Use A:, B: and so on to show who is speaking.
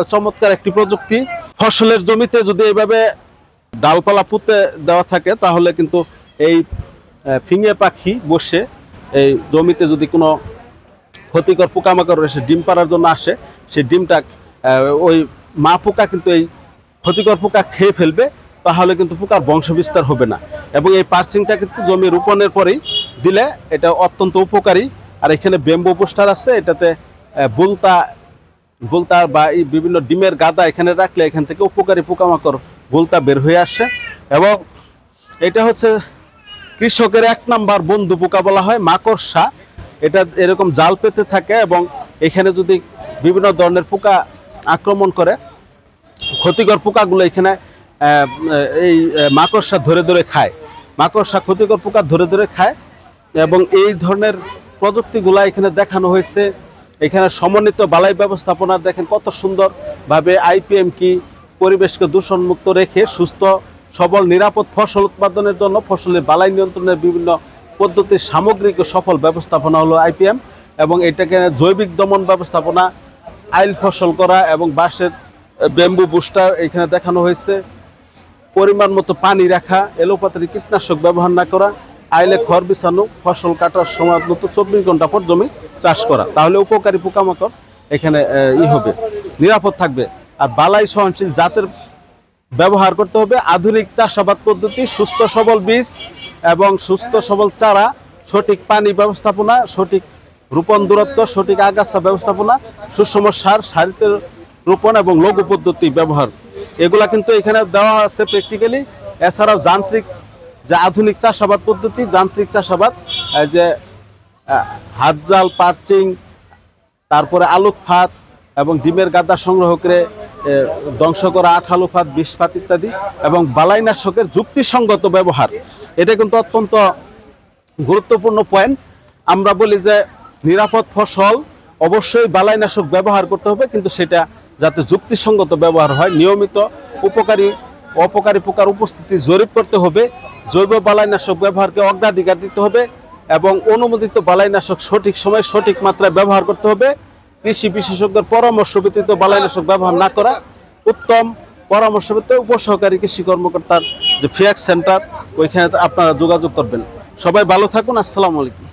A: চমৎকার একটি প্রযুক্তি। ফসলের জমিতে যদি এইভাবে ডালপালা পুঁতে দেওয়া থাকে তাহলে কিন্তু এই ফিঙে পাখি বসে এই জমিতে যদি কোনো ক্ষতিকর পোকামাকড় এসে ডিম পাড়ার জন্য আসে, সেই ডিমটা ওই মা পোকা কিন্তু এই ক্ষতিকর পোকা খেয়ে ফেলবে, তাহলে কিন্তু পোকার বংশবিস্তার হবে না। এবং এই পার্সিংটা কিন্তু জমি রোপণের পরেই দিলে এটা অত্যন্ত উপকারী। আর এখানে বেম্বো বুস্টার আছে, এটাতে বুলতা বা এই বিভিন্ন ডিমের গাদা এখানে রাখলে এখান থেকে উপকারী পোকামাকড় বুলতা বের হয়ে আসে। এবং এটা হচ্ছে কৃষকের 1 নাম্বার বন্ধু পোকা বলা হয় মাকড়সা। এটা এরকম জাল পেতে থাকে এবং এখানে যদি বিভিন্ন ধরনের পোকা আক্রমণ করে, ক্ষতিকর পোকাগুলো এখানে এই মাকড়সা ধরে ধরে খায়, মাকড়সা ক্ষতিকর পোকা ধরে ধরে খায়। এবং এই ধরনের প্রযুক্তিগুলা এখানে দেখানো হয়েছে। এখানে সমন্বিত বালাই ব্যবস্থাপনা দেখেন কত সুন্দরভাবে আইপিএম কি পরিবেশকে দূষণমুক্ত রেখে সুস্থ সবল নিরাপদ ফসল উৎপাদনের জন্য ফসলের বালাই নিয়ন্ত্রণের বিভিন্ন পদ্ধতির সামগ্রিক ও সফল ব্যবস্থাপনা হলো আইপিএম। এবং এটাকে জৈবিক দমন ব্যবস্থাপনা, আইল ফসল করা এবং বাঁশের বেম্বু বুস্টার এখানে দেখানো হয়েছে। পরিমাণ মতো পানি রাখা, এলোপাতারি কীটনাশক ব্যবহার না করা, আইলে খড় বিছানো, ফসল কাটার সময় মতো 24 ঘন্টা পর জমি চাষ করা, তাহলে উপকারী পোকামাকড় এখানে হবে, নিরাপদ থাকবে। আর বালাই সহনশীল জাতের ব্যবহার করতে হবে, আধুনিক চাষাবাদ পদ্ধতি, সুস্থ সবল বীজ এবং সুস্থ সবল চারা, সঠিক পানি ব্যবস্থাপনা, সঠিক রোপণ দূরত্ব, সঠিক আগাছা ব্যবস্থাপনা, সুষম সার, সারিতে রোপণ এবং লঘু পদ্ধতি ব্যবহার, এগুলা কিন্তু এখানে দেওয়া আছে প্র্যাকটিক্যালি। এছাড়াও যান্ত্রিক যে আধুনিক চাষাবাদ পদ্ধতি, যান্ত্রিক চাষাবাদ, যে হাত জাল, পার্চিং, তারপরে আলোক ফাঁদ এবং ডিমের গাদা সংগ্রহ করে ধ্বংস করা আঠালো ফাঁদ, বিষ ফাঁদ ইত্যাদি, এবং বালাইনাশকের যুক্তিসঙ্গত ব্যবহার, এটা কিন্তু অত্যন্ত গুরুত্বপূর্ণ পয়েন্ট। আমরা বলি যে নিরাপদ ফসল অবশ্যই বালাইনাশক ব্যবহার করতে হবে, কিন্তু সেটা যাতে যুক্তিসঙ্গত ব্যবহার হয়। নিয়মিত অপকারী পোকার উপস্থিতি জরিপ করতে হবে, জৈব বালাইনাশক ব্যবহারকে অগ্রাধিকার দিতে হবে এবং অনুমোদিত বালাইনাশক সঠিক সময়ে সঠিক মাত্রায় ব্যবহার করতে হবে। কৃষি বিশেষজ্ঞের পরামর্শ ব্যতীত বালাইনাশক ব্যবহার না করা উত্তম। পরামর্শ পেতে উপসহকারী কৃষি কর্মকর্তার যে ফিয়াক সেন্টার, ওইখানে আপনারা যোগাযোগ করবেন। সবাই ভালো থাকুন। আসসালামু আলাইকুম।